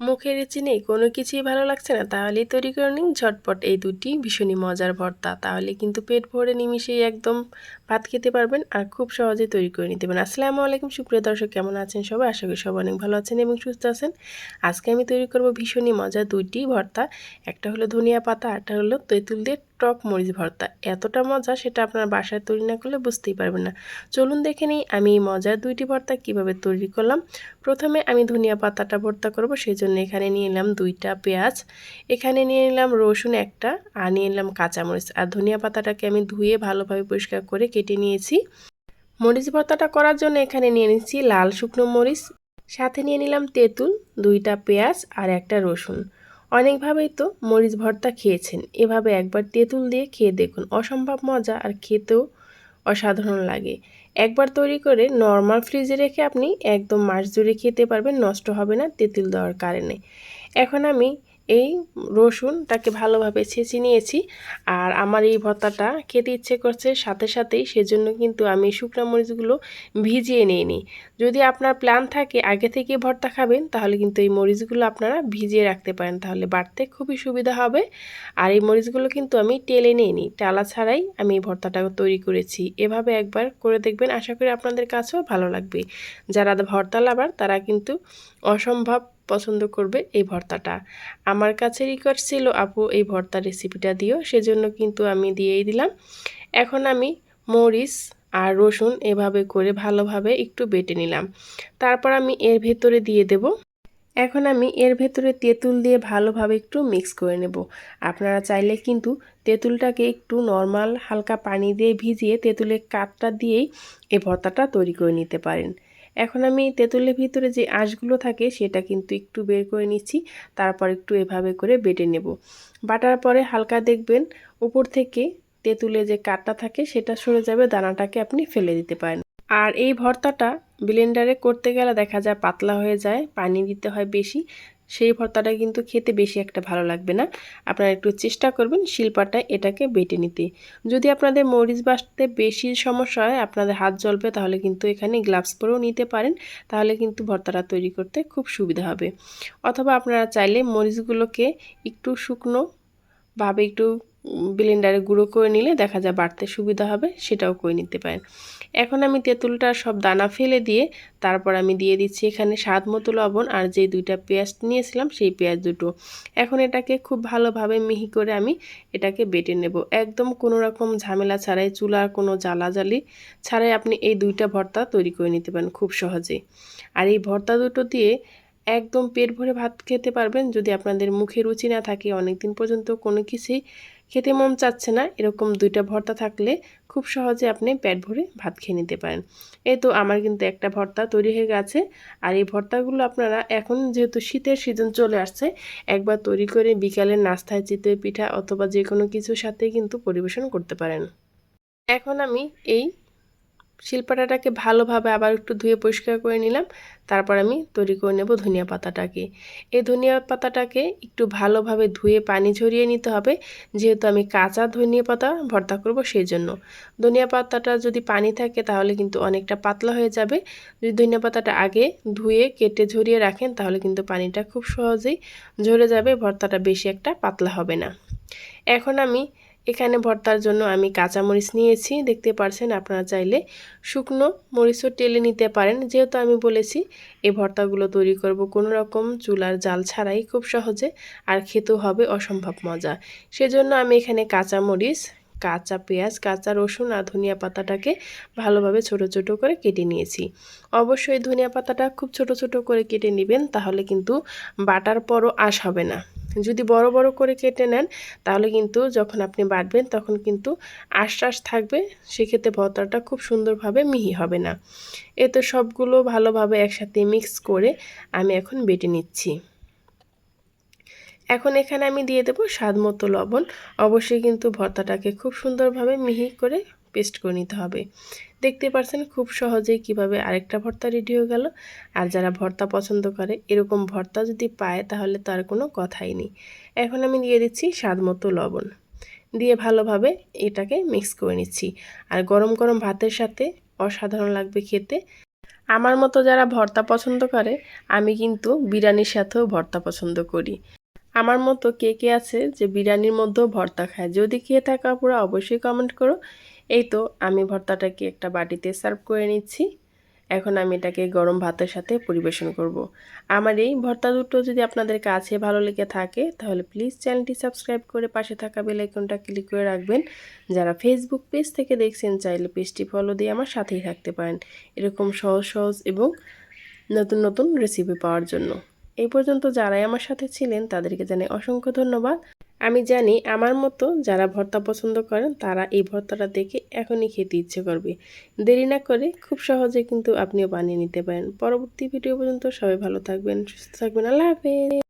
মুখের রুচি নেই, কোনো কিছুই ভালো লাগছে না, তাহলেই তৈরি করে নিন ঝটপট এই দুটি ভীষণই মজার ভর্তা। তাহলে কিন্তু পেট ভরে নিমিষেই একদম ভাত খেতে পারবেন আর খুব সহজে তৈরি করে নিতে পারেন। আসসালামু আলাইকুম সুপ্রিয় দর্শক, কেমন আছেন সবাই? আশা করি সবাই অনেক ভালো আছেন এবং সুস্থ আছেন। আজকে আমি তৈরি করব ভীষণই মজার দুইটি ভর্তা। একটা হলো ধনিয়া পাতা, একটা হলো তেঁতুল দিয়ে টক মরিচ ভর্তা। এতটা মজা সেটা আপনার বাসায় তৈরি না করলে বুঝতেই পারবেন না। চলুন দেখে নিই আমি এই মজার দুইটি ভর্তা কিভাবে তৈরি করলাম। প্রথমে আমি ধনিয়া পাতাটা ভর্তা করব, সেই জন্য এখানে নিয়ে নিলাম 2টা পেঁয়াজ, এখানে নিয়ে নিলাম রসুন একটা, আর নিয়ে নিলাম কাঁচামরিচ। আর ধনিয়া পাতাটাকে আমি ধুয়ে ভালোভাবে পরিষ্কার করে কেটে নিয়েছি। মরিচ ভর্তাটা করার জন্য এখানে নিয়ে নিচ্ছি লাল শুকনো মরিচ, সাথে নিয়ে নিলাম তেঁতুল, 2টা পেঁয়াজ আর একটা রসুন। অনেকভাবেই তো মরিচ ভর্তা খেয়েছেন, এভাবে একবার তেঁতুল দিয়ে খেয়ে দেখুন, অসম্ভব মজা আর খেতেও অসাধারণ লাগে। একবার তৈরি করে নর্মাল ফ্রিজে রেখে আপনি একদম মাস জুড়ে খেতে পারবেন, নষ্ট হবে না তেঁতুল দেওয়ার কারণে। এখন আমি এই রসুনটাকে ভালোভাবে ছেঁচে নিয়েছি। আর আমার এই ভর্তাটা খেতে ইচ্ছে করছে সাথে সাথেই, সেজন্য কিন্তু আমি শুকনো মরিচগুলো ভিজিয়ে নিইনি। যদি আপনার প্ল্যান থাকে আগে থেকে ভর্তা খাবেন, তাহলে কিন্তু এই মরিচগুলো আপনারা ভিজিয়ে রাখতে পারেন, তাহলে বাটতে খুবই সুবিধা হবে। আর এই মরিচগুলো কিন্তু আমি টেলে নিইনি, টালা ছাড়াই আমি এই ভর্তাটা তৈরি করেছি। এভাবে একবার করে দেখবেন, আশা করি আপনাদের কাছেও ভালো লাগবে। যারা ভর্তা লাভার তারা কিন্তু অসম্ভব পছন্দ করবে এই ভর্তাটা। আমার কাছে রিকোয়েস্ট ছিল আপু এই ভর্তার রেসিপিটা দিও, সেজন্য কিন্তু আমি দিয়েই দিলাম। এখন আমি মরিচ আর রসুন এভাবে করে ভালোভাবে একটু বেটে নিলাম। তারপর আমি এর ভেতরে দিয়ে দেব, এখন আমি এর ভেতরে তেঁতুল দিয়ে ভালোভাবে একটু মিক্স করে নেব। আপনারা চাইলে কিন্তু তেঁতুলটাকে একটু নর্মাল হালকা পানি দিয়ে ভিজিয়ে তেঁতুলের কাঠটা দিয়েই এই ভর্তাটা তৈরি করে নিতে পারেন। এখন আমি তেঁতুলের ভিতরে যে আঁশগুলো থাকে সেটা কিন্তু একটু বের করে নিচ্ছি, তারপর একটু এভাবে করে বেটে নেব। বাটার পরে হালকা দেখবেন উপর থেকে তেঁতুলে যে কাঠটা থাকে সেটা সরে যাবে, দানাটাকে আপনি ফেলে দিতে পারেন। আর এই ভর্তাটা ব্লেন্ডারে করতে গেলে দেখা যায় পাতলা হয়ে যায়, পানি দিতে হয় বেশি, সেই ভর্তাটা কিন্তু খেতে বেশি একটা ভালো লাগবে না। আপনারা একটু চেষ্টা করবেন শিলপাটায় এটাকে বেটে নিতে। যদি আপনাদের মরিচ বাটতে বেশি সমস্যা হয়, আপনাদের হাত জ্বলবে, তাহলে কিন্তু এখানে গ্লাভস পরেও নিতে পারেন, তাহলে কিন্তু ভর্তাটা তৈরি করতে খুব সুবিধা হবে। অথবা আপনারা চাইলে মরিচগুলোকে একটু শুকনো ভাবে একটু ব্লেন্ডারে গুঁড়ো করে নিলে দেখা যায় বাটতে সুবিধা হবে, সেটাও করে নিতে পারেন। এখন আমি তেঁতুলটা সব দানা ফেলে দিয়ে তারপর আমি দিয়ে দিচ্ছি এখানে স্বাদ মতো লবণ আর যে 2টা পেঁয়াজ নিয়েছিলাম সেই পেঁয়াজ দুটো। এখন এটাকে খুব ভালোভাবে মিহি করে আমি এটাকে বেটে নেব, একদম কোনো রকম ঝামেলা ছাড়াই, চুলার কোনো জ্বালাজালি ছাড়াই আপনি এই 2টা ভর্তা তৈরি করে নিতে পারেন খুব সহজেই। আর এই ভর্তা দুটো দিয়ে একদম পেট ভরে ভাত খেতে পারবেন। যদি আপনাদের মুখে রুচি না থাকে, অনেক দিন পর্যন্ত কোনো কিছুই খেতে মন চাচ্ছে না, এরকম 2টা ভর্তা থাকলে খুব সহজে আপনি পেট ভরে ভাত খেয়ে নিতে পারেন। এই তো আমার কিন্তু একটা ভর্তা তৈরি হয়ে গেছে। আর এই ভর্তাগুলো আপনারা এখন যেহেতু শীতের সিজন চলে আসছে, একবার তৈরি করে বিকালের নাস্তায় চিতই পিঠা অথবা যে কোনো কিছুর সাথে কিন্তু পরিবেশন করতে পারেন। এখন আমি এই শিলপাটাটাকে ভালোভাবে আবার একটু ধুয়ে পরিষ্কার করে নিলাম। তারপর আমি তৈরি করে নেব ধনিয়া পাতাটাকে। এই ধনিয়া পাতাটাকে একটু ভালোভাবে ধুয়ে পানি ঝরিয়ে নিতে হবে, যেহেতু আমি কাঁচা ধনিয়া পাতা ভর্তা করব সেই জন্য। ধনিয়া পাতাটা যদি পানি থাকে তাহলে কিন্তু অনেকটা পাতলা হয়ে যাবে। যদি ধনিয়া পাতাটা আগে ধুয়ে কেটে ঝরিয়ে রাখেন তাহলে কিন্তু পানিটা খুব সহজেই ঝরে যাবে, ভর্তাটা বেশি একটা পাতলা হবে না। এখন আমি এখানে ভর্তার জন্য আমি কাঁচামরিচ নিয়েছি, দেখতে পাচ্ছেন। আপনারা চাইলে শুকনো মরিচও টেলে নিতে পারেন। যেহেতু আমি বলেছি এই ভর্তাগুলো তৈরি করব কোনো রকম চুলার জাল ছাড়াই খুব সহজে, আর খেতেও হবে অসম্ভব মজা, সেজন্য আমি এখানে কাঁচামরিচ, কাঁচা পেঁয়াজ, কাঁচা রসুন আর ধনিয়া পাতাটাকে ভালোভাবে ছোট ছোট করে কেটে নিয়েছি। অবশ্যই ধনিয়া পাতাটা খুব ছোট ছোট করে কেটে নেবেন, তাহলে কিন্তু বাটার পরও আঁশ হবে না। যদি বড় বড় করে কেটে নেন তাহলে কিন্তু যখন আপনি বাটবেন তখন কিন্তু আশ্বাস থাকবে, সেক্ষেত্রে ভর্তাটা খুব সুন্দরভাবে মিহি হবে না। এ তো সবগুলো ভালোভাবে একসাথে মিক্স করে আমি এখন বেটে নিচ্ছি। এখন এখানে আমি দিয়ে দেব স্বাদ মতো লবণ। অবশ্যই কিন্তু ভর্তাটাকে খুব সুন্দরভাবে মিহি করে পেস্ট করে নিতে হবে। দেখতে পাচ্ছেন খুব সহজেই কিভাবে আরেকটা ভর্তা রেডি হয়ে গেল। আর যারা ভর্তা পছন্দ করে এরকম ভর্তা যদি পায় তাহলে তার কোনো কথাই নেই। এখন আমি দিয়ে দিচ্ছি স্বাদ মতো লবণ, দিয়ে ভালোভাবে এটাকে মিক্স করে নিচ্ছি। আর গরম গরম ভাতের সাথে অসাধারণ লাগবে খেতে। আমার মতো যারা ভর্তা পছন্দ করে, আমি কিন্তু বিরিয়ানির সাথেও ভর্তা পছন্দ করি। আমার মতো কে কে আছে যে বিরিয়ানির মধ্যেও ভর্তা খায়? যদি খেয়ে থাকো আপুরা অবশ্যই কমেন্ট করো। এই তো আমি ভর্তাটাকে একটা বাটিতে সার্ভ করে নিচ্ছি। এখন আমি এটাকে গরম ভাতের সাথে পরিবেশন করব। আমার এই ভর্তা দুটো যদি আপনাদের কাছে ভালো লেগে থাকে তাহলে প্লিজ চ্যানেলটি সাবস্ক্রাইব করে পাশে থাকা বেল আইকনটা ক্লিক করে রাখবেন। যারা ফেসবুক পেজ থেকে দেখছেন চাইলে পেজটি ফলো দিয়ে আমার সাথেই থাকতে পারেন এরকম সহজ সহজ এবং নতুন নতুন রেসিপি পাওয়ার জন্য। এই পর্যন্ত যারাই আমার সাথে ছিলেন তাদেরকে জানাই অসংখ্য ধন্যবাদ। আমি জানি আমার মতো যারা ভর্তা পছন্দ করেন তারা এই ভর্তাটা দেখে এখনই খেতে ইচ্ছে করবে। দেরি না করে খুব সহজে কিন্তু আপনিও বানিয়ে নিতে পারেন। পরবর্তী ভিডিও পর্যন্ত সবাই ভালো থাকবেন, সুস্থ থাকবেন। আল্লাহ হাফেজ।